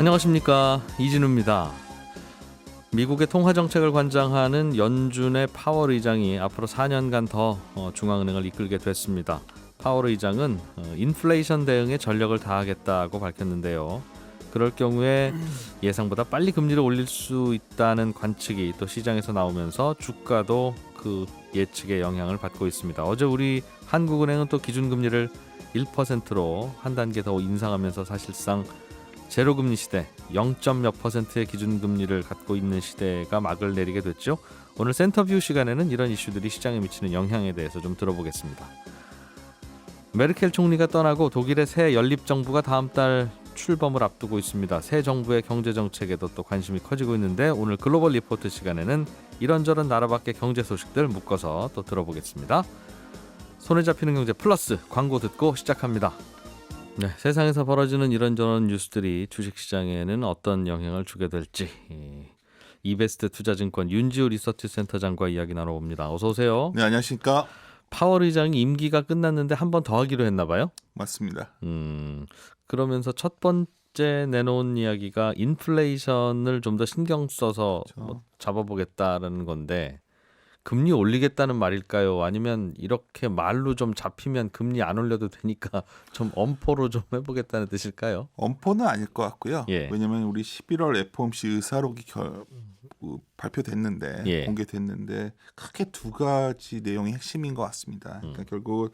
안녕하십니까, 이진우입니다. 미국의 통화정책을 관장하는 연준의 파월 의장이 앞으로 4년간 더 중앙은행을 이끌게 됐습니다. 파월 의장은 인플레이션 대응에 전력을 다하겠다고 밝혔는데요. 그럴 경우에 예상보다 빨리 금리를 올릴 수 있다는 관측이 또 시장에서 나오면서 주가도 그 예측의 영향을 받고 있습니다. 어제 우리 한국은행은 또 기준금리를 1%로 한 단계 더 인상하면서 사실상 제로금리 시대 0.몇 %의 기준금리를 갖고 있는 시대가 막을 내리게 됐죠. 오늘 센터뷰 시간에는 이런 이슈들이 시장에 미치는 영향에 대해서 좀 들어보겠습니다. 메르켈 총리가 떠나고 독일의 새 연립정부가 다음 달 출범을 앞두고 있습니다. 새 정부의 경제정책에도 또 관심이 커지고 있는데 오늘 글로벌 리포트 시간에는 이런저런 나라 밖의 경제 소식들 묶어서 또 들어보겠습니다. 손에 잡히는 경제 플러스 광고 듣고 시작합니다. 네, 세상에서 벌어지는 이런저런 뉴스들이 주식시장에는 어떤 영향을 주게 될지 이베스트 투자증권 윤지호 리서치센터장과 이야기 나눠봅니다. 어서 오세요. 네, 안녕하십니까. 파월 의장이 임기가 끝났는데 한 번 더 하기로 했나 봐요? 맞습니다. 그러면서 첫 번째 내놓은 이야기가 인플레이션을 좀 더 신경 써서 그렇죠. 잡아보겠다라는 건데 금리 올리겠다는 말일까요? 아니면 이렇게 말로 좀 잡히면 금리 안 올려도 되니까 좀 엄포로 좀 해보겠다는 뜻일까요? 엄포는 아닐 것 같고요. 예. 왜냐하면 우리 11월 FOMC 의사록이 발표됐는데 예. 공개됐는데 크게 두 가지 내용이 핵심인 것 같습니다. 그러니까 결국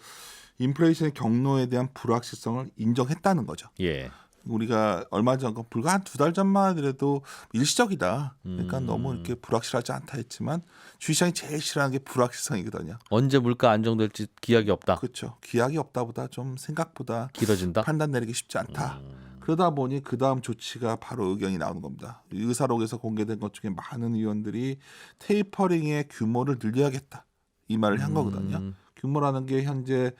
인플레이션의 경로에 대한 불확실성을 인정했다는 거죠. 예. 우리가 얼마 전 불과 한 두 달 전만 하더라도 일시적이다. 그러니까 너무 이렇게 불확실하지 않다 했지만 주식시장이 제일 싫어하는 게 불확실성이거든요. 언제 물가 안정될지 기약이 없다. 그렇죠. 기약이 없다보다 좀 생각보다 길어진다. 판단 내리기 쉽지 않다. 그러다 보니 그 다음 조치가 바로 의견이 나오는 겁니다. 의사록에서 공개된 것 중에 많은 의원들이 테이퍼링의 규모를 늘려야겠다. 이 말을 한 거거든요. 규모라는 게 현재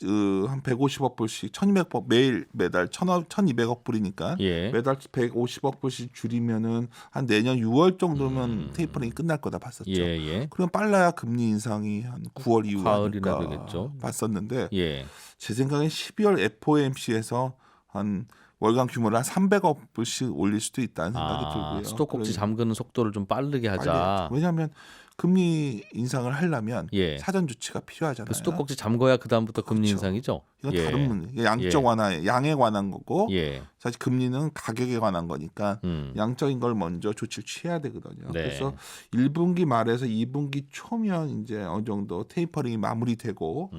한 150억 불씩 1200억 매달 1200억 불이니까 예. 매달 150억 불씩 줄이면은 한 내년 6월 정도면 테이퍼링이 끝날 거다 봤었죠. 예. 그럼 빨라야 금리 인상이 한 9월 이후 가을이나 아닐까 되겠죠. 봤었는데 예. 제 생각엔 12월 FOMC에서 한 월간 규모를 한 300억 불씩 올릴 수도 있다는 생각이 들고요. 수도꼭지 잠그는 속도를 좀 빠르게 하자. 왜냐하면 금리 인상을 하려면 예. 사전 조치가 필요하잖아요. 그 수도꼭지 잠궈야 그 다음부터 금리 그렇죠. 인상이죠. 이건 예. 다른 문제. 양적 완화, 양에 관한 거고 예. 사실 금리는 가격에 관한 거니까 음. 양적인 걸 먼저 조치를 취해야 되거든요. 네. 그래서 1분기 말에서 2분기 초면 이제 어느 정도 테이퍼링이 마무리되고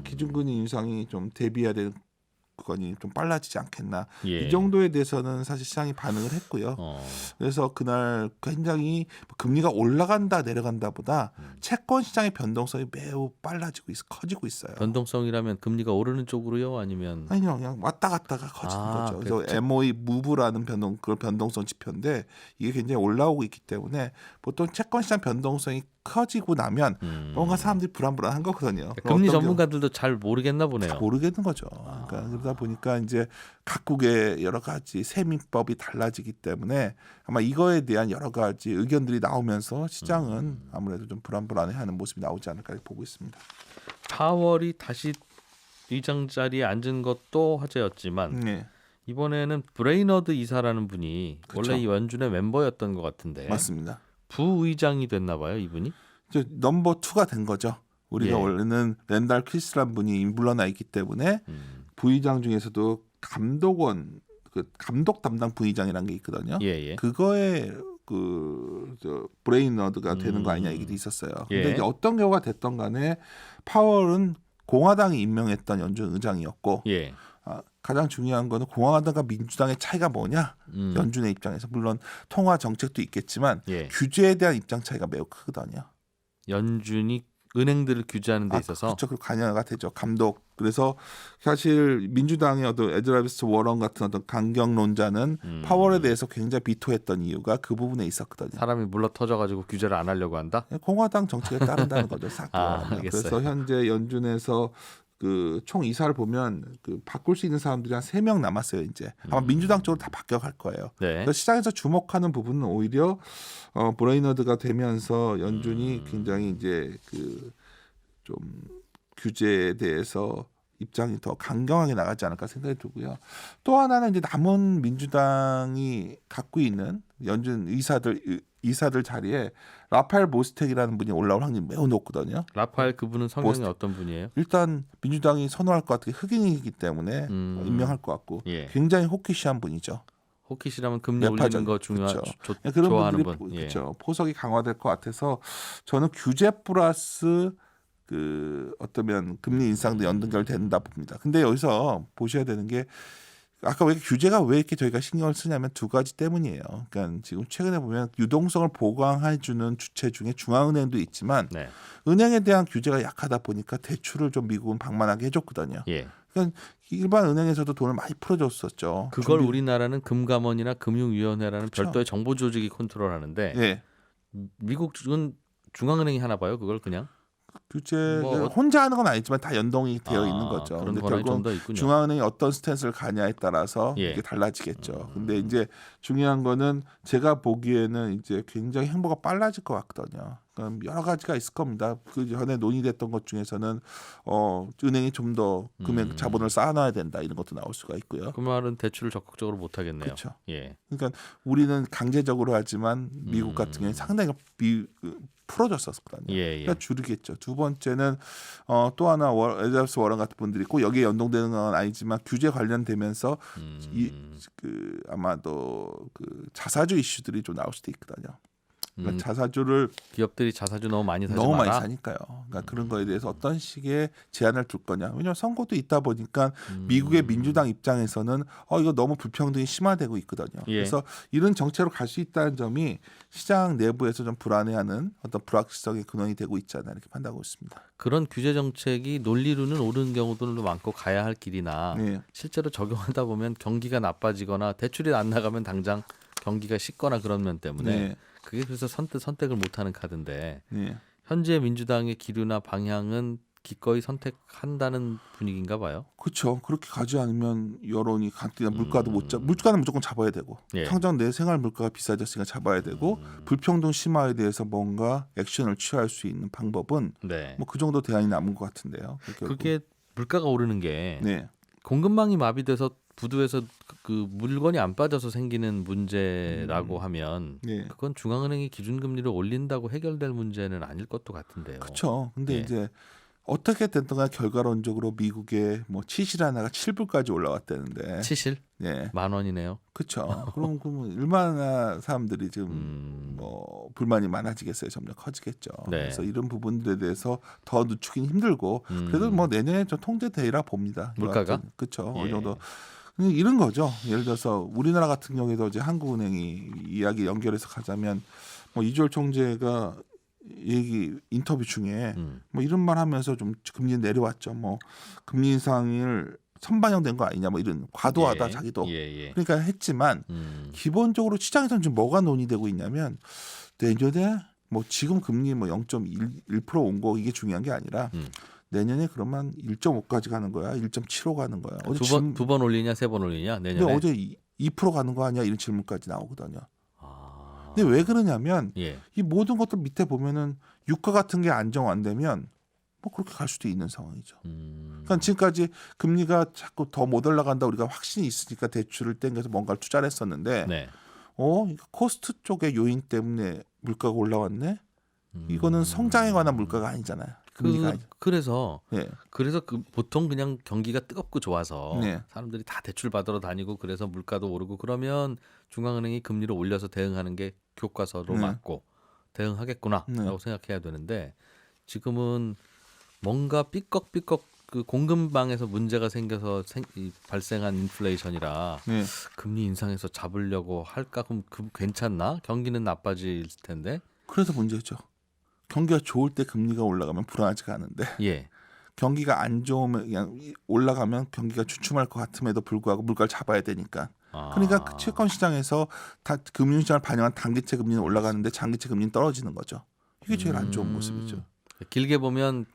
기준금리 인상이 좀 대비해야 되는 건이 좀 빨라지지 않겠나. 예. 이 정도에 대해서는 사실 시장이 반응을 했고요. 그래서 그날 굉장히 금리가 올라간다 내려간다보다 채권 시장의 변동성이 매우 빨라지고 커지고 있어요. 변동성이라면 금리가 오르는 쪽으로요, 아니면 아니요, 그냥 왔다 갔다가 커지는 거죠. 그래서 그렇죠. MOE 무브라는 그런 변동성 지표인데 이게 굉장히 올라오고 있기 때문에 보통 채권 시장 변동성이 커지고 나면 뭔가 사람들이 불안불안한 거거든요. 금리 전문가들도 잘 모르겠나 보네요. 모르겠는 거죠. 그러니까 그러다 보니까 이제 각국의 여러 가지 세민법이 달라지기 때문에 아마 이거에 대한 여러 가지 의견들이 나오면서 시장은 아무래도 좀 불안불안해하는 모습이 나오지 않을까 보고 있습니다. 파월이 다시 의장 자리에 앉은 것도 화제였지만 네, 이번에는 브레이너드 이사라는 분이 그쵸. 원래 이 연준의 멤버였던 것 같은데 맞습니다. 부의장이 됐나 봐요, 이분이? 이제 넘버 2가 된 거죠. 우리가 예. 원래는 랜달 퀴스란 분이 물러나 있기 때문에 부의장 중에서도 감독원 감독 담당 부의장이라는 게 있거든요. 예. 그거에 브레이너드가 되는 거 아니냐 얘기도 있었어요. 근데 예. 이제 어떤 경우가 됐던 간에 파월은 공화당이 임명했던 연준 의장이었고 예. 가장 중요한 거는 공화당과 민주당의 차이가 뭐냐? 연준의 입장에서 물론 통화 정책도 있겠지만 예. 규제에 대한 입장 차이가 매우 크거든요. 연준이 은행들을 규제하는 데 있어서 그렇죠. 그 관여가 되죠. 감독. 그래서 사실 민주당의 어떤 에드라비스 워런 같은 어떤 강경론자는 파월에 대해서 굉장히 비토했던 이유가 그 부분에 있었거든요. 사람이 물러 터져가지고 규제를 안 하려고 한다? 공화당 정책에 따른다는 거죠. 사건. 그래서 현재 연준에서 그 총 이사를 보면 그 바꿀 수 있는 사람들이 한 3명 남았어요. 이제 아마 민주당 쪽으로 다 바뀌어갈 거예요. 네. 그래서 시장에서 주목하는 부분은 오히려 브레이너드가 되면서 연준이 굉장히 이제 그 좀 규제에 대해서 입장이 더 강경하게 나가지 않을까 생각이 들고요. 또 하나는 이제 남은 민주당이 갖고 있는 연준 이사들 자리에 라파엘 보스텍이라는 분이 올라올 확률이 매우 높거든요. 라파엘 그분은 성향이 보스텍. 어떤 분이에요? 일단 민주당이 선호할 것 같은 게 흑인이기 때문에 임명할 것 같고 예. 굉장히 호키시한 분이죠. 호키시라면 금리 매파적, 올리는 거 그렇죠. 그런 좋아하는 분들이 분. 예. 그렇죠. 포석이 강화될 것 같아서 저는 규제 플러스 어떠면 금리 인상도 연동결된다 봅니다. 근데 여기서 보셔야 되는 게 아까 왜 규제가 왜 이렇게 저희가 신경을 쓰냐면 두 가지 때문이에요. 그러니까 지금 최근에 보면 유동성을 보강해주는 주체 중에 중앙은행도 있지만 네. 은행에 대한 규제가 약하다 보니까 대출을 좀 미국은 방만하게 해줬거든요. 예. 그러니까 일반 은행에서도 돈을 많이 풀어줬었죠. 그걸 우리나라는 금감원이나 금융위원회라는 그렇죠. 별도의 정보 조직이 컨트롤하는데 예. 미국은 중앙은행이 하나 봐요. 그걸 그냥 규제를 뭐 혼자 하는 건 아니지만 다 연동이 되어 있는 거죠. 그런 근데 권한이 좀 결국 더 있군요. 중앙은행이 어떤 스탠스를 가냐에 따라서 예. 이게 달라지겠죠. 근데 이제 중요한 거는 제가 보기에는 이제 굉장히 행보가 빨라질 것 같거든요. 그럼 여러 가지가 있을 겁니다. 그 전에 논의됐던 것 중에서는 은행이 좀 더 금액 자본을 쌓아놔야 된다 이런 것도 나올 수가 있고요. 그 말은 대출을 적극적으로 못 하겠네요. 그렇죠. 예. 그러니까 우리는 강제적으로 하지만 미국 같은 경우에 상당히 풀어줬었거든요. 예, 예. 그러니까 줄이겠죠. 두 번째는 또 하나 에자스 워런 같은 분들이 있고 여기에 연동되는 건 아니지만 규제 관련되면서 아마도 자사주 이슈들이 좀 나올 수도 있거든요. 그러니까 자사주를 기업들이 자사주 너무 많이 사지 너무 마라. 많이 사니까요. 그러니까 그런 거에 대해서 어떤 식의 제한을 둘 거냐. 왜냐하면 선거도 있다 보니까 미국의 민주당 입장에서는 이거 너무 불평등이 심화되고 있거든요. 예. 그래서 이런 정책으로 갈 수 있다는 점이 시장 내부에서 좀 불안해하는 어떤 불확실성의 근원이 되고 있지 않나 이렇게 판단하고 있습니다. 그런 규제 정책이 논리로는 옳은 경우도 많고 가야 할 길이나 네. 실제로 적용하다 보면 경기가 나빠지거나 대출이 안 나가면 당장 경기가 식거나 그런 면 때문에 네. 그게 그래서 선택을 못하는 카드인데 네. 현재 민주당의 기류나 방향은 기꺼이 선택한다는 분위기인가 봐요. 그렇죠. 그렇게 가지 않으면 여론이 강뛰나 물가도 물가는 무조건 잡아야 되고 예. 당장 내 생활 물가가 비싸졌으니까 잡아야 되고 불평등 심화에 대해서 뭔가 액션을 취할 수 있는 방법은 네. 뭐 그 정도 대안이 남은 것 같은데요. 그게 물가가 오르는 게 네. 공급망이 마비돼서 부두에서 그 물건이 안 빠져서 생기는 문제라고 하면 네. 그건 중앙은행이 기준금리를 올린다고 해결될 문제는 아닐 것도 같은데요. 그렇죠. 근데 예. 이제 어떻게 됐든 결과론적으로 미국의 뭐 치실 하나가 7불까지 올라왔다는데. 치실 예. 10,000원이네요. 그렇죠. 그럼 얼마나 사람들이 지금 뭐 불만이 많아지겠어요. 점점 커지겠죠. 네. 그래서 이런 부분들에 대해서 더 늦추긴 힘들고 그래도 뭐 내년에 좀 통제되리라 봅니다. 물가가? 그렇죠. 예. 어느 정도 이런 거죠. 예를 들어서 우리나라 같은 경우에도 이제 한국은행이 이야기 연결해서 가자면 뭐 이주열 총재가 인터뷰 중에 뭐 이런 말 하면서 좀 금리 내려왔죠. 뭐 금리 인상을 선반영된 거 아니냐 뭐 이런 과도하다 예. 자기도 예. 그러니까 했지만 기본적으로 시장에서는 지금 뭐가 논의되고 있냐면 내년에 뭐 지금 금리 뭐 0.1% 온 거 이게 중요한 게 아니라 내년에 그러면 1.5까지 가는 거야, 1.75 가는 거야. 두 번 올리냐, 세 번 올리냐 내년에. 근데 어제 2% 가는 거 아니야 이런 질문까지 나오거든요. 아. 근데 왜 그러냐면 예. 이 모든 것들 밑에 보면은 유가 같은 게 안정 안 되면 뭐 그렇게 갈 수도 있는 상황이죠. 그러니까 지금까지 금리가 자꾸 더 못 올라간다 우리가 확신이 있으니까 대출을 땡겨서 뭔가를 투자를 했었는데 네. 코스트 쪽의 요인 때문에 물가가 올라왔네. 이거는 성장에 관한 물가가 아니잖아요. 금리가 그래서 네. 보통 그냥 경기가 뜨겁고 좋아서 네. 사람들이 다 대출 받으러 다니고 그래서 물가도 오르고 그러면 중앙은행이 금리를 올려서 대응하는 게 교과서로 네. 맞고 대응하겠구나라고 생각해야 되는데 지금은 뭔가 삐걱삐걱 그 공급망에서 문제가 생겨서 발생한 인플레이션이라 네. 금리 인상해서 잡으려고 할까? 그럼 괜찮나? 경기는 나빠질 텐데. 그래서 문제죠. 경기가 좋을 때 금리가 올라가면 불안하지가 않은데 예. 경기가 안 좋으면 그냥 올라가면 경기가 주춤할 것 같음에도 불구하고 물가를 잡아야 되니까. 그러니까 그 채권 시장에서 다 금융시장을 반영한 단기채 금리는 올라가는데 장기채 금리는 떨어지는 거죠. 이게 제일 안 좋은 모습이죠. 길게 보면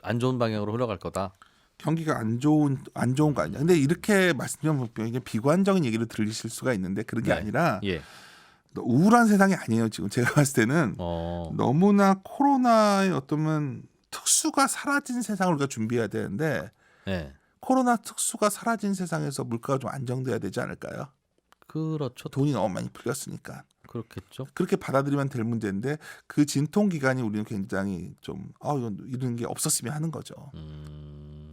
안 좋은 방향으로 흘러갈 거다. 경기가 안 좋은 거 아니냐. 근데 이렇게 말씀드리면 이게 비관적인 얘기를 들리실 수가 있는데 그런 게 아니라 예. 우울한 세상이 아니에요. 지금 제가 봤을 때는 너무나 코로나의 어떤 특수가 사라진 세상을 우리가 준비해야 되는데 예. 코로나 특수가 사라진 세상에서 물가가 좀 안정돼야 되지 않을까요? 그렇죠. 돈이 너무 많이 풀렸으니까. 그렇겠죠. 그렇게 받아들이면 될 문제인데 그 진통 기간이 우리는 굉장히 좀 이런 게 없었으면 하는 거죠.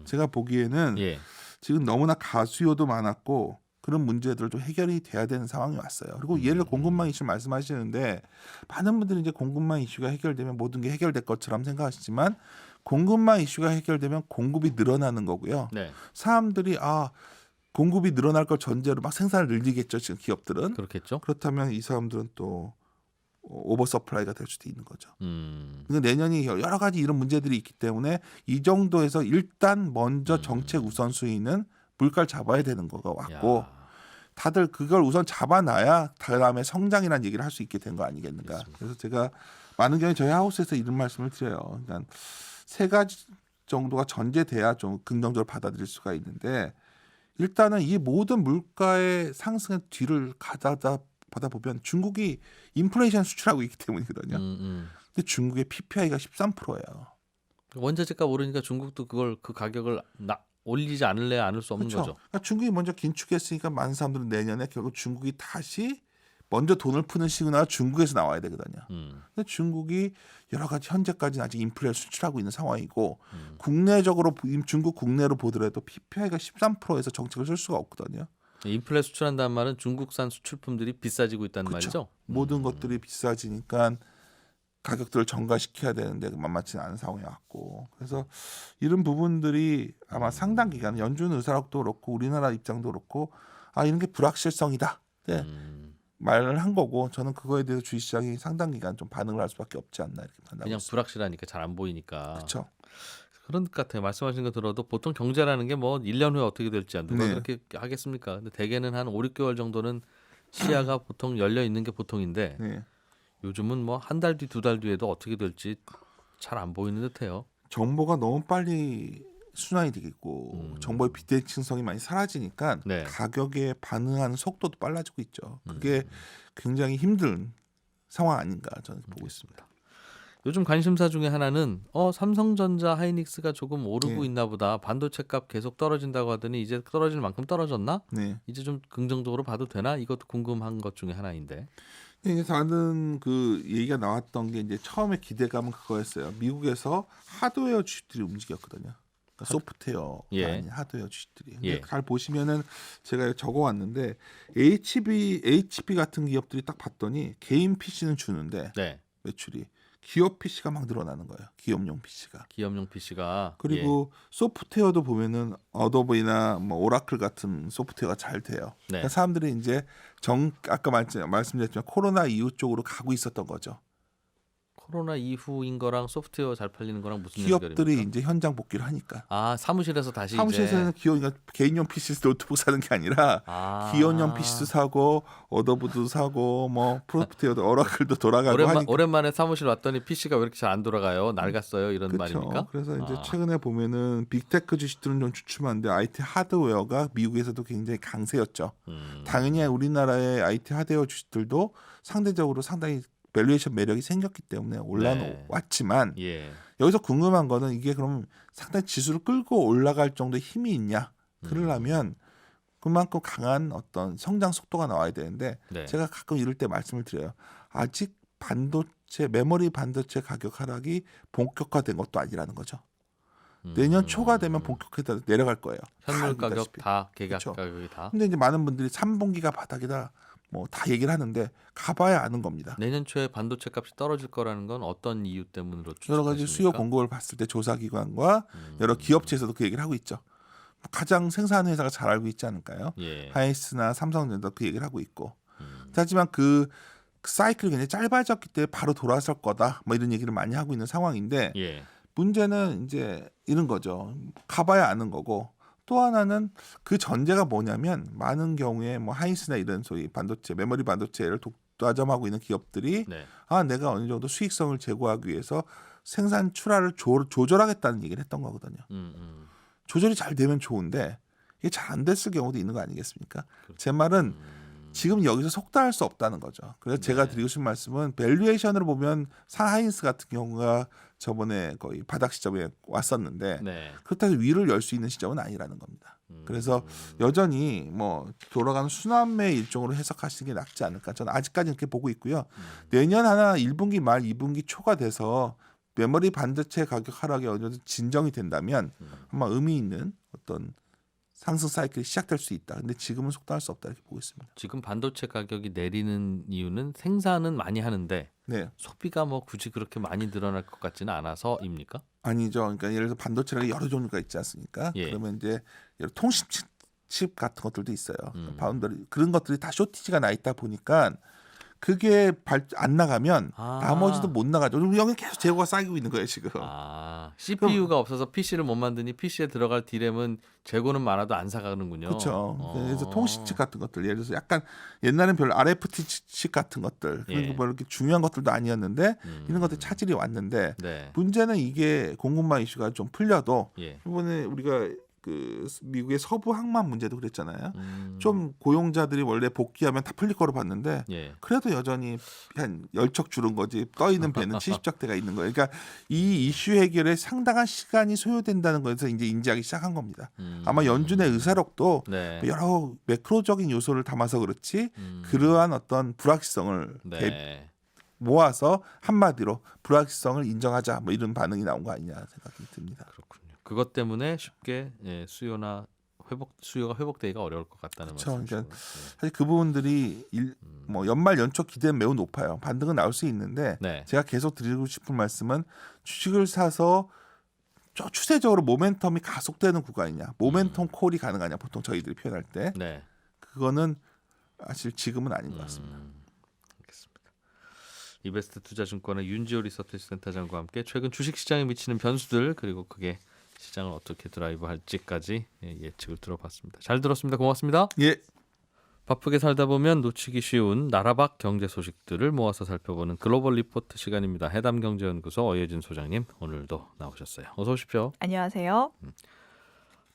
제가 보기에는 예. 지금 너무나 가수요도 많았고 그런 문제들도 해결이 돼야 되는 상황이 왔어요. 그리고 예를 공급망 이슈 말씀하시는데 많은 분들이 이제 공급망 이슈가 해결되면 모든 게 해결될 것처럼 생각하시지만 공급망 이슈가 해결되면 공급이 늘어나는 거고요. 네. 사람들이 공급이 늘어날 걸 전제로 막 생산을 늘리겠죠. 지금 기업들은. 그렇겠죠. 그렇다면 이 사람들은 또 오버 서플라이가 될 수도 있는 거죠. 음. 근데 내년이 여러 가지 이런 문제들이 있기 때문에 이 정도에서 일단 먼저 정책 우선순위는 물가를 잡아야 되는 거가 왔고 야. 다들 그걸 우선 잡아놔야 다음에 성장이라는 얘기를 할 수 있게 된 거 아니겠는가. 알겠습니다. 그래서 제가 많은 경우에 저희 하우스에서 이런 말씀을 드려요. 그러니까 세 가지 정도가 전제돼야 좀 긍정적으로 받아들일 수가 있는데 일단은 이 모든 물가의 상승의 뒤를 받아 보면 중국이 인플레이션 수출하고 있기 때문이거든요. 근데 중국의 PPI가 13%예요. 원자재값 오르니까 중국도 그 가격을 올리지 않을래 않을 수 없는 그렇죠. 거죠. 그러니까 중국이 먼저 긴축했으니까 많은 사람들은 내년에 결국 중국이 다시 먼저 돈을 푸는 시그널이 중국에서 나와야 되거든요. 근데 중국이 여러 가지 현재까지는 아직 인플레를 수출하고 있는 상황이고 국내적으로 중국 국내로 보더라도 PPI가 13%에서 정책을 쓸 수가 없거든요. 인플레 수출한다는 말은 중국산 수출품들이 비싸지고 있다는 그렇죠. 말이죠. 모든 것들이 비싸지니까 가격들을 정가시켜야 되는데 만만치 않은 상황이 왔고 그래서 이런 부분들이 아마 상당 기간 연준 의사록도 그렇고 우리나라 입장도 그렇고 이런 게 불확실성이다. 네. 말을 한 거고 저는 그거에 대해서 주식시장이 상당 기간 좀 반응을 할 수밖에 없지 않나 이렇게 판단하고 그냥 있습니다. 불확실하니까 잘 안 보이니까. 그렇죠. 그런 것 같아요. 말씀하신 거 들어도 보통 경제라는 게 뭐 1년 후에 어떻게 될지 누가 네. 그렇게 하겠습니까? 근데 대개는 한 5, 6개월 정도는 시야가 보통 열려 있는 게 보통인데 네. 요즘은 뭐 한 달 뒤, 두 달 뒤에도 어떻게 될지 잘 안 보이는 듯해요. 정보가 너무 빨리 순환이 되겠고 정보의 비대칭성이 많이 사라지니까 네. 가격에 반응하는 속도도 빨라지고 있죠. 그게 굉장히 힘든 상황 아닌가 저는 보고 있습니다. 요즘 관심사 중에 하나는 삼성전자, 하이닉스가 조금 오르고 네. 있나 보다. 반도체 값 계속 떨어진다고 하더니 이제 떨어질 만큼 떨어졌나? 네. 이제 좀 긍정적으로 봐도 되나? 이것도 궁금한 것 중에 하나인데. 이제 다른 그 얘기가 나왔던 게 이제 처음에 기대감은 그거였어요. 미국에서 하드웨어 주식들이 움직였거든요. 그러니까 소프트웨어가 예. 아닌 하드웨어 주식들이. 근데 예. 잘 보시면은 제가 적어왔는데 HP 같은 기업들이 딱 봤더니 개인 PC는 주는데 네. 매출이 기업 PC가 막 늘어나는 거예요. 기업용 PC가. 기업용 PC가 그리고 소프트웨어도 보면은 어도비나 뭐 오라클 같은 소프트웨어가 잘 돼요. 네. 그러니까 사람들이 이제 아까 말씀드렸지만 코로나 이후 쪽으로 가고 있었던 거죠. 코로나 이후인 거랑 소프트웨어 잘 팔리는 거랑 무슨 기업들이 연결입니까? 이제 현장 복귀를 하니까. 사무실에서 다시 사무실에서는 그러니까 개인용 PC 노트북 사는 게 아니라 기업용 PC도 사고 어도브도 사고 뭐 소프트웨어도 오라클도 돌아가고 하니까. 오랜만에 사무실 왔더니 PC가 왜 이렇게 잘 안 돌아가요? 낡았어요? 이런 그렇죠. 말입니까? 그래서 이제 최근에 보면은 빅테크 주식들은 좀 주춤한데 IT 하드웨어가 미국에서도 굉장히 강세였죠. 당연히 우리나라의 IT 하드웨어 주식들도 상대적으로 상당히 밸류에이션 매력이 생겼기 때문에 올라왔지만 예. 여기서 궁금한 거는 이게 그럼 상당히 지수를 끌고 올라갈 정도의 힘이 있냐? 그러려면 그만큼 강한 어떤 성장 속도가 나와야 되는데 네. 제가 가끔 이럴 때 말씀을 드려요. 아직 메모리 반도체 가격 하락이 본격화된 것도 아니라는 거죠. 내년 초가 되면 본격화돼 내려갈 거예요. 현물 다 가격 알다시피. 다 계약 그쵸. 가격이 다 근데 이제 많은 분들이 3분기가 바닥이다 뭐 다 얘기를 하는데 가봐야 아는 겁니다. 내년 초에 반도체 값이 떨어질 거라는 건 어떤 이유 때문으로 여러 가지 수요 공급을 봤을 때 조사기관과 여러 기업체에서도 그 얘기를 하고 있죠. 가장 생산하는 회사가 잘 알고 있지 않을까요? 예. 하이스나 삼성전자 그 얘기를 하고 있고. 하지만 그 사이클이 굉장히 짧아졌기 때문에 바로 돌아설 거다. 뭐 이런 얘기를 많이 하고 있는 상황인데 예. 문제는 이제 이런 거죠. 가봐야 아는 거고. 또 하나는 그 전제가 뭐냐면 많은 경우에 뭐 하이스나 이런 소위 반도체, 메모리 반도체를 독과점하고 있는 기업들이 네. 내가 어느 정도 수익성을 제고하기 위해서 생산 출하를 조절하겠다는 얘기를 했던 거거든요. 조절이 잘 되면 좋은데 이게 잘 안 됐을 경우도 있는 거 아니겠습니까? 제 말은 지금 여기서 속단할 수 없다는 거죠. 그래서 제가 네. 드리고 싶은 말씀은 밸류에이션으로 보면 사하인스 같은 경우가 저번에 거의 바닥 시점에 왔었는데 네. 그렇다고 해서 위를 열 수 있는 시점은 아니라는 겁니다. 그래서 여전히 뭐 돌아가는 순환매 일종으로 해석하시는 게 낫지 않을까. 저는 아직까지 그렇게 보고 있고요. 내년 하나 1분기 말 2분기 초가 돼서 메모리 반도체 가격 하락이 어느 정도 진정이 된다면 아마 의미 있는 어떤 상승 사이클이 시작될 수 있다. 근데 지금은 속단할 수 없다 이렇게 보고 있습니다. 지금 반도체 가격이 내리는 이유는 생산은 많이 하는데 네. 소비가 뭐 굳이 그렇게 많이 늘어날 것 같지는 않아서입니까? 아니죠. 그러니까 예를 들어 반도체가 여러 종류가 있지 않습니까? 예. 그러면 이제 예를 통신 칩 같은 것들도 있어요. 바운더리 그런 것들이 다 쇼티지가 나 있다 보니까 그게 안 나가면 아. 나머지도 못 나가죠. 그럼 여기 계속 재고가 쌓이고 있는 거예요 지금. 아, CPU가 없어서 PC를 못 만드니 PC에 들어갈 디램은 재고는 많아도 안 사가는군요. 그렇죠. 그래서 어. 통신칩 같은 것들 예를 들어서 약간 옛날엔 별로 RFT 칩 같은 것들 예. 그리고 뭐 이렇게 중요한 것들도 아니었는데 이런 것들 차질이 왔는데 네. 문제는 이게 공급망 이슈가 좀 풀려도 예. 이번에 우리가 그 미국의 서부 항만 문제도 그랬잖아요. 음. 좀 고용자들이 원래 복귀하면 다 풀릴 거로 봤는데 예. 그래도 여전히 한 10척 줄은 거지 떠 있는 배는 70척대가 있는 거예요. 그러니까 이 이슈 해결에 상당한 시간이 소요된다는 것에서 이제 인지하기 시작한 겁니다. 아마 연준의 의사록도 네. 여러 매크로적인 요소를 담아서 그렇지 음. 그러한 어떤 불확실성을 네. 모아서 한마디로 불확실성을 인정하자 뭐 이런 반응이 나온 거 아니냐 생각이 듭니다. 그렇군요. 그것 때문에 쉽게 수요가 회복되기가 어려울 것 같다는 그렇죠. 말씀이시죠. 그러니까 사실 그 부분들이 뭐 연말 연초 기대는 매우 높아요. 반등은 나올 수 있는데 네. 제가 계속 드리고 싶은 말씀은 주식을 사서 추세적으로 모멘텀이 가속되는 구간이냐, 모멘텀 콜이 가능하냐 보통 저희들이 표현할 때 네. 그거는 사실 지금은 아닌 것 같습니다. 알겠습니다. 이베스트 투자증권의 윤지호 리서치 센터장과 함께 최근 주식시장에 미치는 변수들 그리고 그게 시장을 어떻게 드라이브할지까지 예측을 들어봤습니다. 잘 들었습니다. 고맙습니다. 예. 바쁘게 살다 보면 놓치기 쉬운 나라밖 경제 소식들을 모아서 살펴보는 글로벌 리포트 시간입니다. 해담경제연구소 어예진 소장님 오늘도 나오셨어요. 어서 오십시오. 안녕하세요.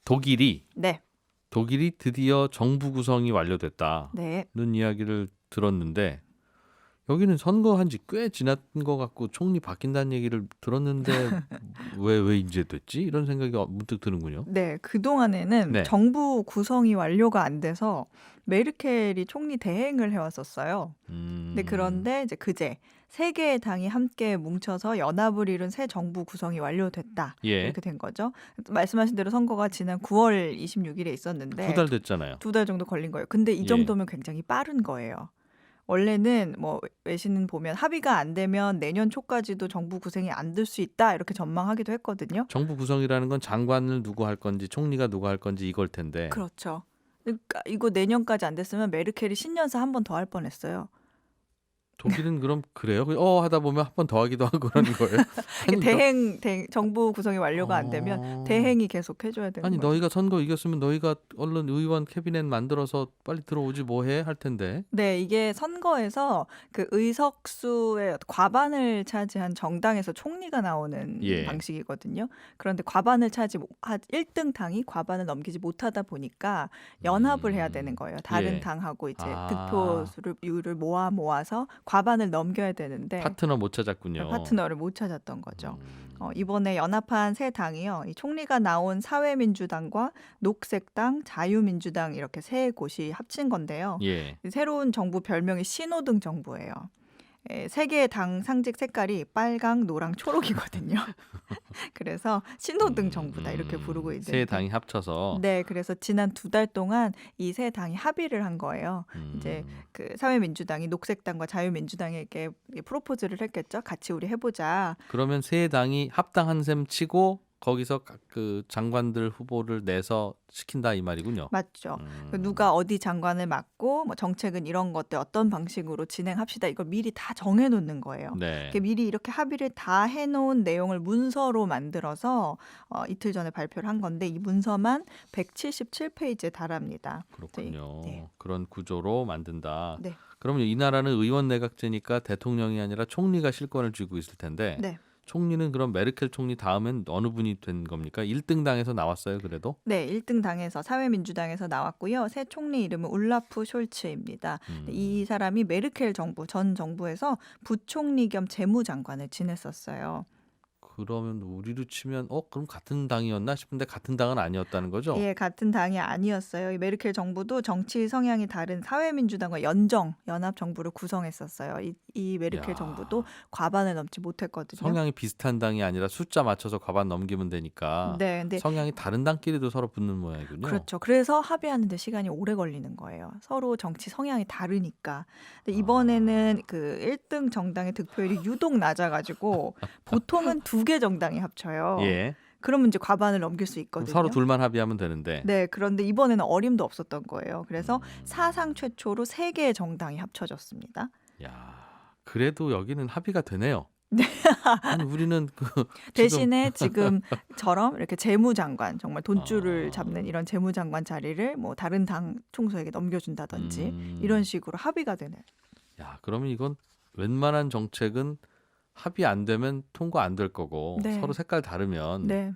독일이 네. 드디어 정부 구성이 완료됐다는 네. 이야기를 들었는데 여기는 선거한 지 꽤 지난 것 같고 총리 바뀐다는 얘기를 들었는데 왜 이제 됐지? 이런 생각이 문득 드는군요. 네. 그동안에는 네. 정부 구성이 완료가 안 돼서 메르켈이 총리 대행을 해왔었어요. 네, 그런데 이제 그제 세 개의 당이 함께 뭉쳐서 연합을 이룬 새 정부 구성이 완료됐다. 예. 이렇게 된 거죠. 말씀하신 대로 선거가 지난 9월 26일에 있었는데 2달 됐잖아요. 2달 정도 걸린 거예요. 근데 이 예. 정도면 굉장히 빠른 거예요. 원래는 뭐 외신 보면 합의가 안 되면 내년 초까지도 정부 구성이 안 될 수 있다 이렇게 전망하기도 했거든요. 정부 구성이라는 건 장관을 누구 할 건지 총리가 누구 할 건지 이걸 텐데 그렇죠. 그러니까 이거 내년까지 안 됐으면 메르켈이 신년사 한 번 더 할 뻔했어요. 독일은 그럼 그래요? 하다 보면 한 번 더 하기도 하고 그러는 거예요? 아니, 대행 정부 구성이 완료가 안 되면 어. 대행이 계속 해줘야 되는 아니 거죠. 너희가 선거 이겼으면 너희가 얼른 의원 캐비넷 만들어서 빨리 들어오지 뭐해 할 텐데. 네, 이게 선거에서 그 의석수의 과반을 차지한 정당에서 총리가 나오는 예. 방식이거든요. 그런데 과반을 1등 당이 과반을 넘기지 못하다 보니까 연합을 해야 되는 거예요. 다른 예. 당하고 이제 아. 득표율을 모아서 과반을 넘겨야 되는데 파트너 못 찾았군요. 파트너를 못 찾았던 거죠. 음. 이번에 연합한 세 당이요. 이 총리가 나온 사회민주당과 녹색당, 자유민주당 이렇게 세 곳이 합친 건데요. 예. 새로운 정부 별명이 신호등 정부예요. 세 개의 당 상징 색깔이 빨강, 노랑, 초록이거든요. 그래서 신호등 정부다 이렇게 부르고 있는데 세 당이 합쳐서 네, 그래서 지난 2달 동안 이 세 당이 합의를 한 거예요. 이제 그 사회민주당이 녹색당과 자유민주당에게 프로포즈를 했겠죠. 같이 우리 해보자. 그러면 세 당이 합당한 셈 치고 거기서 그 장관들 후보를 내서 시킨다 이 말이군요. 맞죠. 누가 어디 장관을 맡고 뭐 정책은 이런 것들 어떤 방식으로 진행합시다. 이걸 미리 다 정해놓는 거예요. 네. 미리 이렇게 합의를 다 해놓은 내용을 문서로 만들어서 이틀 전에 발표를 한 건데 이 문서만 177페이지에 달합니다. 그렇군요. 네. 그런 구조로 만든다. 네. 그러면 이 나라는 의원 내각제니까 대통령이 아니라 총리가 실권을 쥐고 있을 텐데 네. 총리는 그럼 메르켈 총리 다음엔 어느 분이 된 겁니까? 1등 당에서 나왔어요, 그래도? 네, 1등 당에서 사회민주당에서 나왔고요. 새 총리 이름은 울라프 숄츠입니다. 이 사람이 메르켈 정부 전 정부에서 부총리 겸 재무장관을 지냈었어요. 그러면 우리로 치면 그럼 같은 당이었나 싶은데 같은 당은 아니었다는 거죠? 예, 같은 당이 아니었어요. 이 메르켈 정부도 정치 성향이 다른 사회민주당과 연합 정부를 구성했었어요. 이 메르켈 야. 정부도 과반을 넘지 못했거든요. 성향이 비슷한 당이 아니라 숫자 맞춰서 과반 넘기면 되니까 네, 근데 성향이 다른 당끼리도 서로 붙는 모양이군요. 그렇죠. 그래서 합의하는데 시간이 오래 걸리는 거예요. 서로 정치 성향이 다르니까. 근데 이번에는 그 1등 정당의 득표율이 유독 낮아가지고 보통은 2개 정당이 합쳐요. 예. 그러면 이제 과반을 넘길 수 그럼 있거든요. 서로 둘만 합의하면 되는데. 네, 그런데 이번에는 어림도 없었던 거예요. 그래서 음. 사상 최초로 3개의 정당이 합쳐졌습니다. 야, 그래도 여기는 합의가 되네요. 아니, 우리는 지금 대신에 지금처럼 이렇게 재무장관, 정말 돈줄을 잡는 이런 재무장관 자리를 뭐 다른 당 총수에게 넘겨준다든지 이런 식으로 합의가 되는. 야, 그러면 이건 웬만한 정책은 합의 안 되면 통과 안 될 거고 네. 서로 색깔 다르면 네,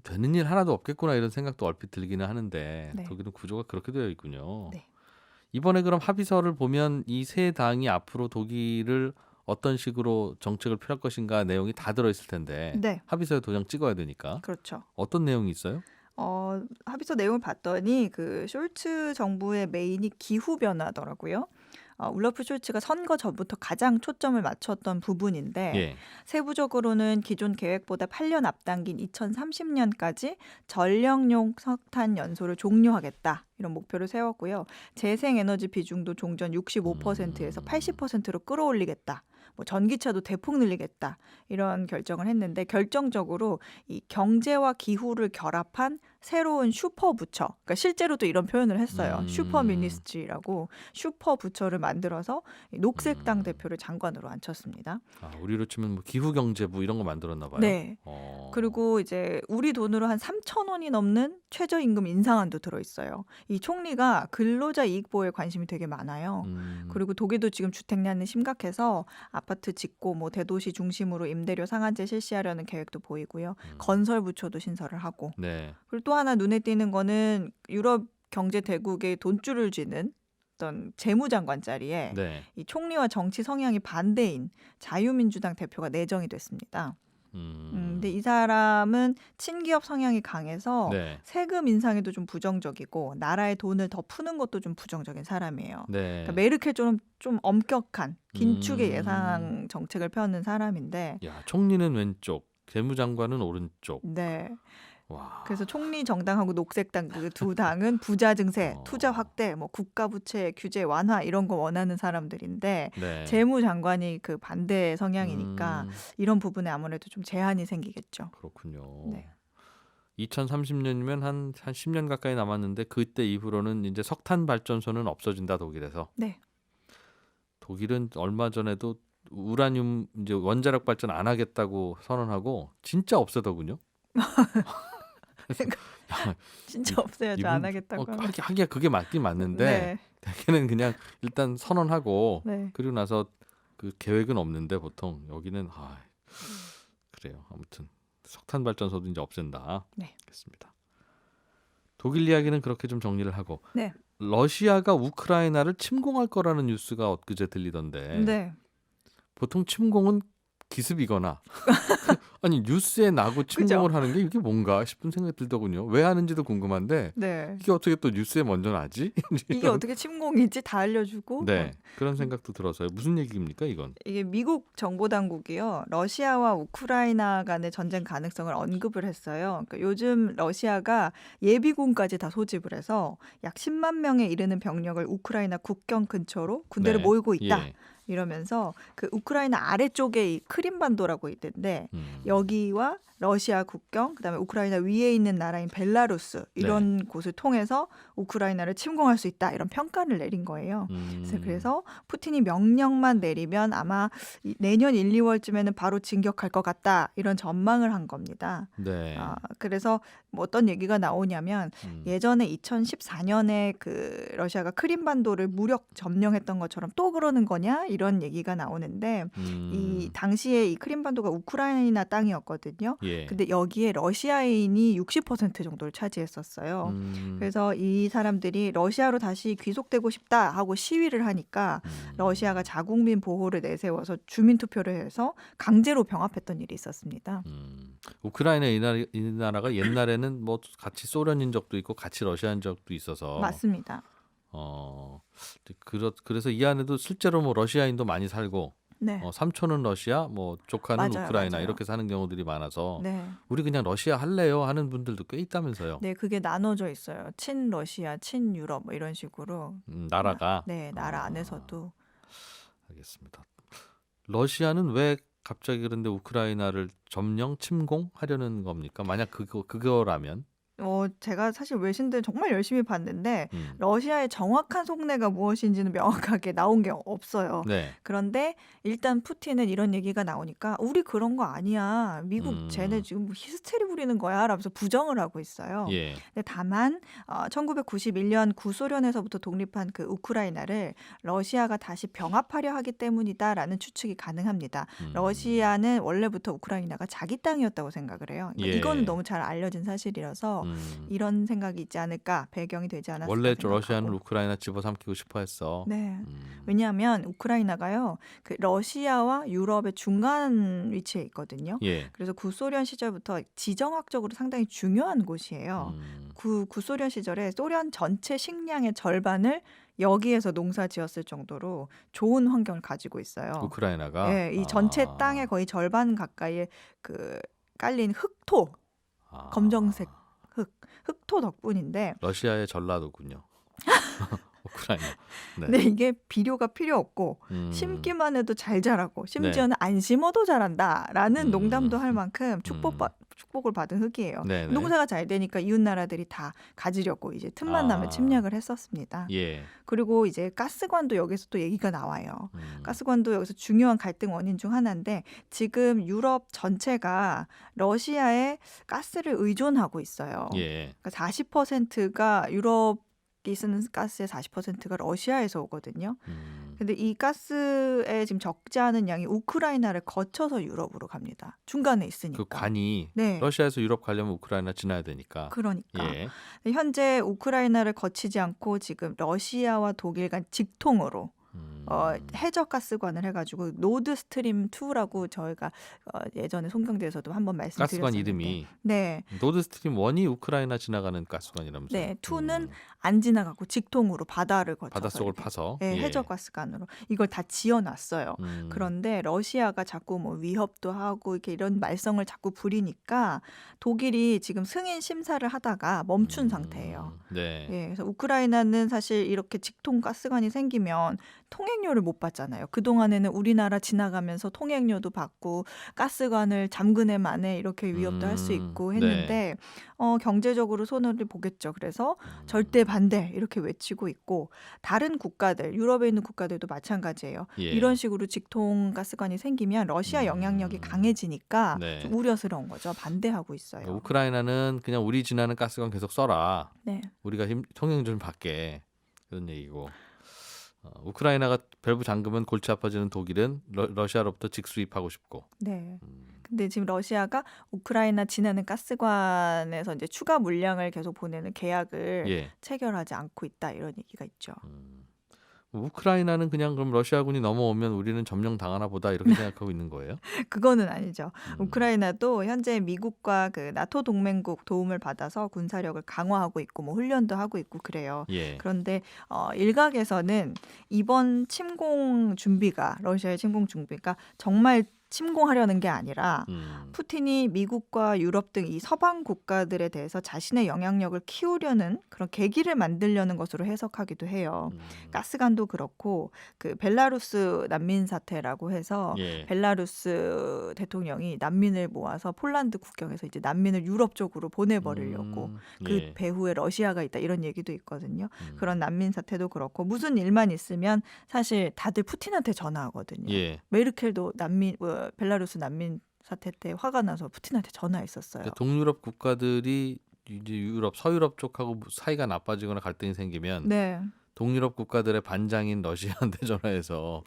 되는 일 하나도 없겠구나 이런 생각도 얼핏 들기는 하는데 네. 독일은 구조가 그렇게 되어 있군요. 네. 이번에 그럼 합의서를 보면 이 세 당이 앞으로 독일을 어떤 식으로 정책을 펼할 것인가 내용이 다 들어있을 텐데 네. 합의서에 도장 찍어야 되니까 그렇죠. 어떤 내용이 있어요? 합의서 내용을 봤더니 그 숄츠 정부의 메인이 기후 변화더라고요. 울라프 숄츠가 선거 전부터 가장 초점을 맞췄던 부분인데 예. 세부적으로는 기존 계획보다 8년 앞당긴 2030년까지 전력용 석탄 연소를 종료하겠다. 이런 목표를 세웠고요. 재생에너지 비중도 종전 65%에서 80%로 끌어올리겠다. 뭐 전기차도 대폭 늘리겠다. 이런 결정을 했는데 결정적으로 이 경제와 기후를 결합한 새로운 슈퍼 부처. 그러니까 실제로도 이런 표현을 했어요. 슈퍼 미니스트리라고 슈퍼 부처를 만들어서 이 녹색당 대표를 장관으로 앉혔습니다. 우리로 치면 뭐 기후경제부 이런 거 만들었나 봐요. 네. 어. 그리고 이제 우리 돈으로 한 3,000원이 넘는 최저임금 인상안도 들어있어요. 이 총리가 근로자 이익 보호에 관심이 되게 많아요. 그리고 독일도 지금 주택난이 심각해서 아파트 짓고 뭐 대도시 중심으로 임대료 상한제 실시하려는 계획도 보이고요. 건설 부처도 신설을 하고. 네. 그리고 또 하나 눈에 띄는 거는 유럽 경제 대국의 돈줄을 쥐는 어떤 재무장관 자리에 네. 이 총리와 정치 성향이 반대인 자유민주당 대표가 내정이 됐습니다. 근데 이 사람은 친기업 성향이 강해서 네. 세금 인상에도 좀 부정적이고 나라의 돈을 더 푸는 것도 좀 부정적인 사람이에요. 네. 그러니까 메르켈처럼 좀 엄격한 긴축의 예상 정책을 펴는 사람인데, 야, 총리는 왼쪽, 재무장관은 오른쪽. 네. 와. 그래서 총리 정당하고 녹색당 그 두 당은 부자 증세, 투자 확대, 뭐 국가 부채 규제 완화 이런 거 원하는 사람들인데 네. 재무장관이 그 반대 성향이니까 이런 부분에 아무래도 좀 제한이 생기겠죠. 그렇군요. 네. 2030년이면 한 10년 가까이 남았는데 그때 이후로는 이제 석탄 발전소는 없어진다 독일에서. 네. 독일은 얼마 전에도 우라늄 이제 원자력 발전 안 하겠다고 선언하고 진짜 없애더군요. 진짜 없애야죠. 안 하겠다고 하면. 하기야 그게 맞긴 맞는데 네. 대개는 그냥 일단 선언하고 네. 그리고 나서 그 계획은 없는데 보통 여기는 그래요. 아무튼 석탄 발전소도 이제 없앤다. 네. 알겠습니다. 독일 이야기는 그렇게 좀 정리를 하고 네. 러시아가 우크라이나를 침공할 거라는 뉴스가 엊그제 들리던데 네. 보통 침공은 기습이거나 아니 뉴스에 나고 침공을 하는 게 이게 뭔가 싶은 생각이 들더군요. 왜 하는지도 궁금한데 네. 이게 어떻게 또 뉴스에 먼저 나지? 이게 어떻게 침공인지 다 알려주고. 네, 그런 생각도 들어서요. 무슨 얘기입니까 이건? 이게 미국 정보당국이요. 러시아와 우크라이나 간의 전쟁 가능성을 언급을 했어요. 그러니까 요즘 러시아가 예비군까지 다 소집을 해서 약 10만 명에 이르는 병력을 우크라이나 국경 근처로 군대를 네. 모으고 있다. 예. 이러면서 그 우크라이나 아래쪽에 이 크림반도라고 있는데 여기와 러시아 국경, 그다음에 우크라이나 위에 있는 나라인 벨라루스 이런 곳을 통해서 우크라이나를 침공할 수 있다 이런 평가를 내린 거예요. 그래서 푸틴이 명령만 내리면 아마 내년 1, 2월쯤에는 바로 진격할 것 같다 이런 전망을 한 겁니다. 네. 그래서 뭐 어떤 얘기가 나오냐면 예전에 2014년에 그 러시아가 크림반도를 무력 점령했던 것처럼 또 그러는 거냐 이런 얘기가 나오는데 이 당시에 이 크림반도가 우크라이나 땅이었거든요. 예. 근데 여기에 러시아인이 60% 정도를 차지했었어요. 그래서 이 사람들이 러시아로 다시 귀속되고 싶다 하고 시위를 하니까 러시아가 자국민 보호를 내세워서 주민 투표를 해서 강제로 병합했던 일이 있었습니다. 우크라이나 이 나라가 옛날에는 뭐 같이 소련인 적도 있고 같이 러시아인 적도 있어서 맞습니다. 그래서 이 안에도 실제로 뭐 러시아인도 많이 살고 네. 삼촌은 러시아, 뭐 조카는 맞아요, 우크라이나 맞아요. 이렇게 사는 경우들이 많아서 네. 우리 그냥 러시아 할래요 하는 분들도 꽤 있다면서요. 네, 그게 나눠져 있어요. 친러시아, 친유럽 뭐 이런 식으로. 나라가. 네, 나라 안에서도. 알겠습니다. 러시아는 왜 갑자기 그런데 우크라이나를 점령 침공하려는 겁니까? 만약 그거라면. 제가 사실 외신들 정말 열심히 봤는데 음. 러시아의 정확한 속내가 무엇인지는 명확하게 나온 게 없어요. 네. 그런데 일단 푸틴은 이런 얘기가 나오니까 우리 그런 거 아니야. 미국 쟤네 지금 뭐 히스테리 부리는 거야 라면서 부정을 하고 있어요. 예. 근데 다만 1991년 구소련에서부터 독립한 그 우크라이나를 러시아가 다시 병합하려 하기 때문이다라는 추측이 가능합니다. 러시아는 원래부터 우크라이나가 자기 땅이었다고 생각을 해요. 그러니까 예. 이거는 너무 잘 알려진 사실이라서 이런 생각이 있지 않을까, 배경이 되지 않았을까 원래 생각하고. 러시아는 우크라이나 집어삼키고 싶어했어. 네. 왜냐하면 우크라이나가요, 그 러시아와 유럽의 중간 위치에 있거든요. 예. 그래서 구소련 시절부터 지정학적으로 상당히 중요한 곳이에요. 구소련 시절에 소련 전체 식량의 절반을 여기에서 농사 지었을 정도로 좋은 환경을 가지고 있어요. 우크라이나가. 네, 이 전체 땅의 거의 절반 가까이에 그 깔린 흑토, 검정색 흑토 덕분인데. 러시아의 전라도군요. 우크라이나. 네. 근데 이게 비료가 필요 없고 심기만 해도 잘 자라고 심지어는 안 심어도 자란다라는 농담도 할 만큼 축복을 받은 흙이에요. 네네. 농사가 잘 되니까 이웃 나라들이 다 가지려고 이제 틈만 나면 침략을 했었습니다. 예. 그리고 이제 가스관도 여기서 또 얘기가 나와요. 가스관도 여기서 중요한 갈등 원인 중 하나인데 지금 유럽 전체가 러시아에 가스를 의존하고 있어요. 예. 그러니까 40%가 유럽이 쓰는 가스의 40%가 러시아에서 오거든요. 근데 이 가스에 지금 적지 않은 양이 우크라이나를 거쳐서 유럽으로 갑니다. 중간에 있으니까. 그 관이 네. 러시아에서 유럽 가려면 우크라이나 지나야 되니까. 그러니까. 예. 현재 우크라이나를 거치지 않고 지금 러시아와 독일 간 직통으로 해저 가스관을 해가지고 노드 스트림 2라고 저희가 예전에 송경대에서도 한번 말씀드렸었는데. 가스관 이름이. 네. 노드 스트림 1이 우크라이나 지나가는 가스관이라면서요. 네, 2는 안 지나가고 직통으로 바다를 거쳐서 바닷속을 이렇게. 파서. 네, 예. 해저가스관으로 이걸 다 지어놨어요. 그런데 러시아가 자꾸 뭐 위협도 하고 이렇게 이런 말썽을 자꾸 부리니까 독일이 지금 승인 심사를 하다가 멈춘 상태예요. 네. 예, 그래서 우크라이나는 사실 이렇게 직통 가스관이 생기면 통행료를 못 받잖아요. 그동안에는 우리나라 지나가면서 통행료도 받고 가스관을 잠그네 마네 이렇게 위협도 할 수 있고 했는데 경제적으로 손해를 보겠죠. 그래서 절대 반대 이렇게 외치고 있고 다른 국가들, 유럽에 있는 국가들도 마찬가지예요. 예. 이런 식으로 직통 가스관이 생기면 러시아 영향력이 강해지니까 네. 좀 우려스러운 거죠. 반대하고 있어요. 우크라이나는 그냥 우리 지나는 가스관 계속 써라. 네. 우리가 통행 좀 받게. 그런 얘기고. 우크라이나가 밸브 잠그면 골치 아파지는 독일은 러시아로부터 직수입하고 싶고. 네. 근데 지금 러시아가 우크라이나 지나는 가스관에서 이제 추가 물량을 계속 보내는 계약을 예. 체결하지 않고 있다 이런 얘기가 있죠. 우크라이나는 그냥 그럼 러시아군이 넘어오면 우리는 점령 당하나 보다 이렇게 생각하고 있는 거예요? 그거는 아니죠. 우크라이나도 현재 미국과 그 나토 동맹국 도움을 받아서 군사력을 강화하고 있고 뭐 훈련도 하고 있고 그래요. 예. 그런데 일각에서는 이번 침공 준비가 러시아의 침공 준비가 정말 침공하려는 게 아니라 음. 푸틴이 미국과 유럽 등 이 서방 국가들에 대해서 자신의 영향력을 키우려는 그런 계기를 만들려는 것으로 해석하기도 해요. 음. 가스관도 그렇고 그 벨라루스 난민 사태라고 해서 예. 벨라루스 대통령이 난민을 모아서 폴란드 국경에서 이제 난민을 유럽 쪽으로 보내버리려고 그 예. 배후에 러시아가 있다 이런 얘기도 있거든요. 음. 그런 난민 사태도 그렇고 무슨 일만 있으면 사실 다들 푸틴한테 전화하거든요. 예. 메르켈도 벨라루스 난민 사태 때 화가 나서 푸틴한테 전화했었어요. 그러니까 동유럽 국가들이 이제 유럽 서유럽 쪽하고 사이가 나빠지거나 갈등이 생기면 네, 동유럽 국가들의 반장인 러시아한테 전화해서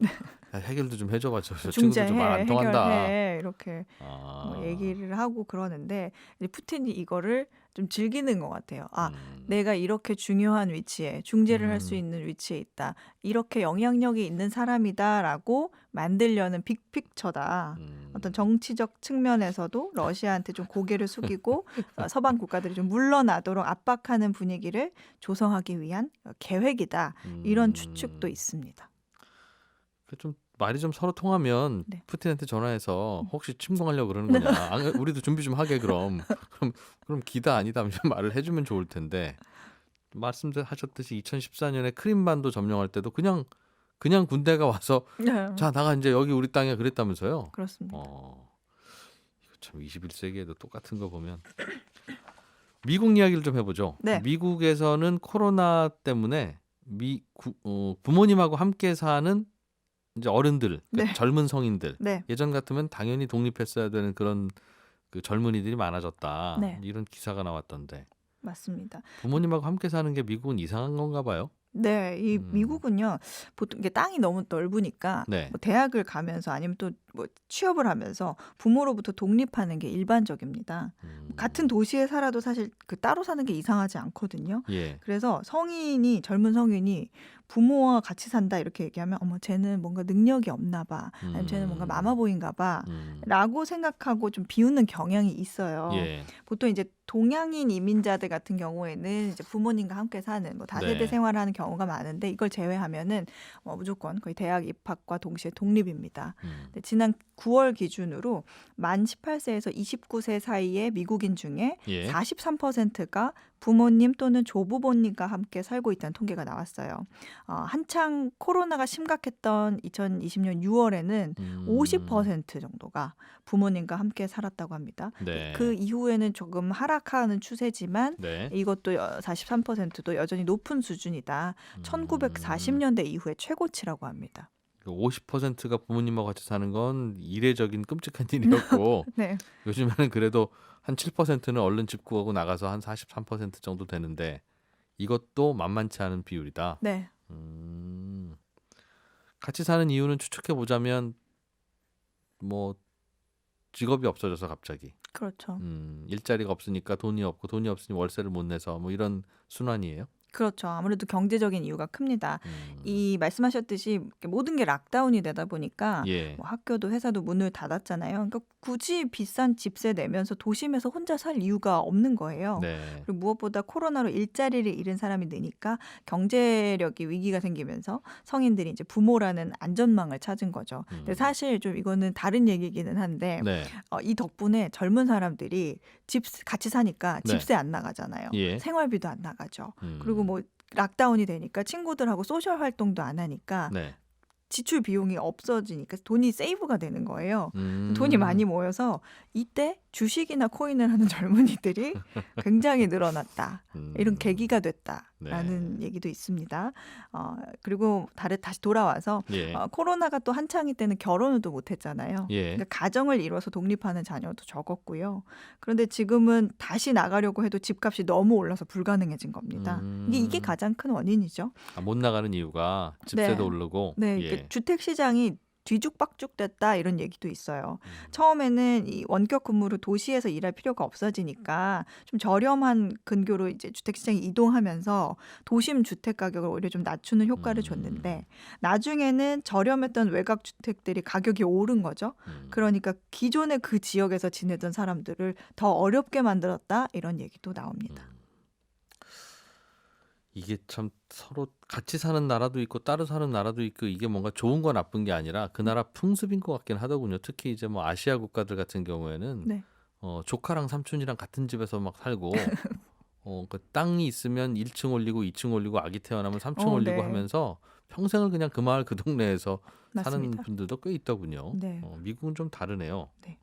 야, 해결도 좀 해줘봐. 저 친구들 중재해, 좀 말 안 통한다. 해결해 이렇게 아. 뭐 얘기를 하고 그러는데 이제 푸틴이 이거를 좀 즐기는 것 같아요. 아, 내가 이렇게 중요한 위치에 중재를 할 수 있는 위치에 있다. 이렇게 영향력이 있는 사람이다라고 만들려는 빅픽처다. 어떤 정치적 측면에서도 러시아한테 좀 고개를 숙이고 서방 국가들이 좀 물러나도록 압박하는 분위기를 조성하기 위한 계획이다. 이런 추측도 있습니다. 좀 말이 좀 서로 통하면 네. 푸틴한테 전화해서 혹시 침공하려고 그러는 거냐? 아, 우리도 준비 좀 하게 그럼. 그럼 기다 아니다 하면서 말을 해주면 좋을 텐데 말씀하셨듯이 2014년에 크림반도 점령할 때도 그냥 군대가 와서 자 나가 이제 여기 우리 땅이야 그랬다면서요? 그렇습니다. 이거 참 21세기에도 똑같은 거 보면 미국 이야기를 좀 해보죠. 네. 미국에서는 코로나 때문에 부모님하고 함께 사는 이제 어른들, 네. 젊은 성인들 네. 예전 같으면 당연히 독립했어야 되는 그런 그 젊은이들이 많아졌다. 네. 이런 기사가 나왔던데 맞습니다. 부모님하고 함께 사는 게 미국은 이상한 건가 봐요. 네, 이 미국은요 보통 이게 땅이 너무 넓으니까 네. 뭐 대학을 가면서 아니면 또 뭐 취업을 하면서 부모로부터 독립하는 게 일반적입니다. 같은 도시에 살아도 사실 그 따로 사는 게 이상하지 않거든요. 예. 그래서 젊은 성인이 부모와 같이 산다 이렇게 얘기하면 어머 쟤는 뭔가 능력이 없나 봐. 아니면 쟤는 뭔가 마마보이인가 봐. 라고 생각하고 좀 비웃는 경향이 있어요. 예. 보통 이제 동양인 이민자들 같은 경우에는 이제 부모님과 함께 사는 뭐 다세대 네. 생활을 하는 경우가 많은데 이걸 제외하면은 무조건 거의 대학 입학과 동시에 독립입니다. 근데 지난 9월 기준으로 만 18세에서 29세 사이의 미국인 중에 예. 43%가 부모님 또는 조부모님과 함께 살고 있다는 통계가 나왔어요. 한창 코로나가 심각했던 2020년 6월에는 50% 정도가 부모님과 함께 살았다고 합니다. 네. 그 이후에는 조금 하락하는 추세지만 네. 이것도 43%도 여전히 높은 수준이다. 1940년대 이후에 최고치라고 합니다. 50%가 부모님하고 같이 사는 건 이례적인 끔찍한 일이었고 네. 요즘에는 그래도 한 7%는 얼른 집 구하고 나가서 한 43% 정도 되는데 이것도 만만치 않은 비율이다. 네. 같이 사는 이유는 추측해 보자면 뭐 직업이 없어져서 갑자기 그렇죠. 일자리가 없으니까 돈이 없고 돈이 없으니 월세를 못 내서 뭐 이런 순환이에요. 그렇죠. 아무래도 경제적인 이유가 큽니다. 이 말씀하셨듯이 모든 게 락다운이 되다 보니까 예. 뭐 학교도 회사도 문을 닫았잖아요. 그러니까 굳이 비싼 집세 내면서 도심에서 혼자 살 이유가 없는 거예요. 네. 그리고 무엇보다 코로나로 일자리를 잃은 사람이 느니까 경제력이 위기가 생기면서 성인들이 이제 부모라는 안전망을 찾은 거죠. 근데 사실 좀 이거는 다른 얘기기는 한데 네. 이 덕분에 젊은 사람들이 같이 사니까 네. 집세 안 나가잖아요. 예. 생활비도 안 나가죠. 그리고 뭐 락다운이 되니까 친구들하고 소셜 활동도 안 하니까 네. 지출 비용이 없어지니까 돈이 세이브가 되는 거예요. 음. 돈이 많이 모여서 이때 주식이나 코인을 하는 젊은이들이 굉장히 늘어났다. 이런 계기가 됐다라는 얘기도 있습니다. 그리고 다시 돌아와서 예. 코로나가 또 한창일 때는 결혼을 또 못했잖아요. 예. 그러니까 가정을 이뤄서 독립하는 자녀도 적었고요. 그런데 지금은 다시 나가려고 해도 집값이 너무 올라서 불가능해진 겁니다. 이게 가장 큰 원인이죠. 못 나가는 이유가 집세도 네. 오르고 네, 예. 이게 주택 시장이 뒤죽박죽 됐다 이런 얘기도 있어요. 처음에는 이 원격 근무로 도시에서 일할 필요가 없어지니까 좀 저렴한 근교로 이제 주택 시장이 이동하면서 도심 주택 가격을 오히려 좀 낮추는 효과를 줬는데 나중에는 저렴했던 외곽 주택들이 가격이 오른 거죠. 그러니까 기존의 그 지역에서 지내던 사람들을 더 어렵게 만들었다 이런 얘기도 나옵니다. 이게 참 서로 같이 사는 나라도 있고 따로 사는 나라도 있고 이게 뭔가 좋은 거 나쁜 게 아니라 그 나라 풍습인 것 같긴 하더군요. 특히 이제 뭐 아시아 국가들 같은 경우에는 네. 조카랑 삼촌이랑 같은 집에서 막 살고 그 땅이 있으면 1층 올리고 2층 올리고 아기 태어나면 3층 올리고 네. 하면서 평생을 그냥 그 마을 그 동네에서 사는 맞습니다. 분들도 꽤 있더군요. 네. 미국은 좀 다르네요. 네.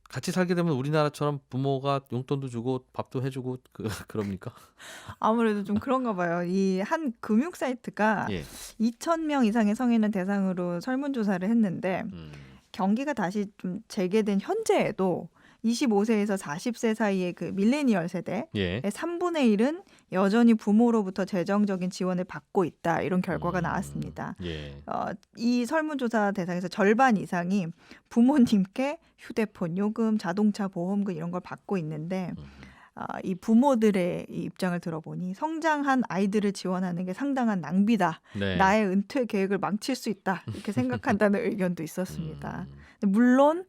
같이 살게 되면 우리나라처럼 부모가 용돈도 주고 밥도 해주고 그럽니까? 아무래도 좀 그런가 봐요. 이 한 금융 사이트가 예. 2,000명 이상의 성인을 대상으로 설문조사를 했는데 경기가 다시 좀 재개된 현재에도 25세에서 40세 사이의 그 밀레니얼 세대의 예. 3분의 1은 여전히 부모로부터 재정적인 지원을 받고 있다. 이런 결과가 나왔습니다. 예. 이 설문조사 대상에서 절반 이상이 부모님께 휴대폰 요금, 자동차 보험금 이런 걸 받고 있는데 이 부모들의 이 입장을 들어보니 성장한 아이들을 지원하는 게 상당한 낭비다. 네. 나의 은퇴 계획을 망칠 수 있다. 이렇게 생각한다는 의견도 있었습니다. 근데 물론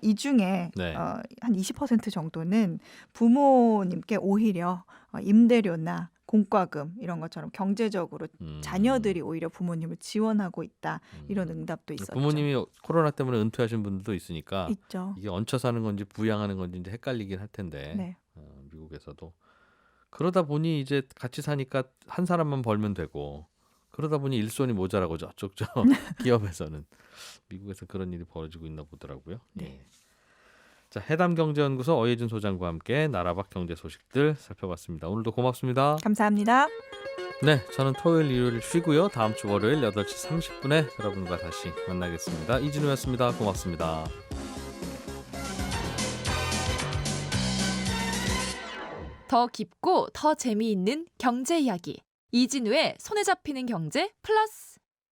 이 중에 네. 한 20% 정도는 부모님께 오히려 임대료나 공과금 이런 것처럼 경제적으로 자녀들이 오히려 부모님을 지원하고 있다. 이런 응답도 있었죠. 부모님이 코로나 때문에 은퇴하신 분들도 있으니까 있죠. 이게 얹혀 사는 건지 부양하는 건지 이제 헷갈리긴 할 텐데 네. 미국에서도 그러다 보니 이제 같이 사니까 한 사람만 벌면 되고 그러다 보니 일손이 모자라고 저쪽 기업에서는 미국에서 그런 일이 벌어지고 있나 보더라고요. 네. 예. 자, 해담경제연구소 어예준 소장과 함께 나라 밖 경제 소식들 살펴봤습니다. 오늘도 고맙습니다. 감사합니다. 네, 저는 토요일, 일요일 쉬고요. 다음 주 월요일 8시 30분에 여러분과 다시 만나겠습니다. 이진우였습니다. 고맙습니다. 더 깊고 더 재미있는 경제 이야기. 이진우의 손에 잡히는 경제 플러스.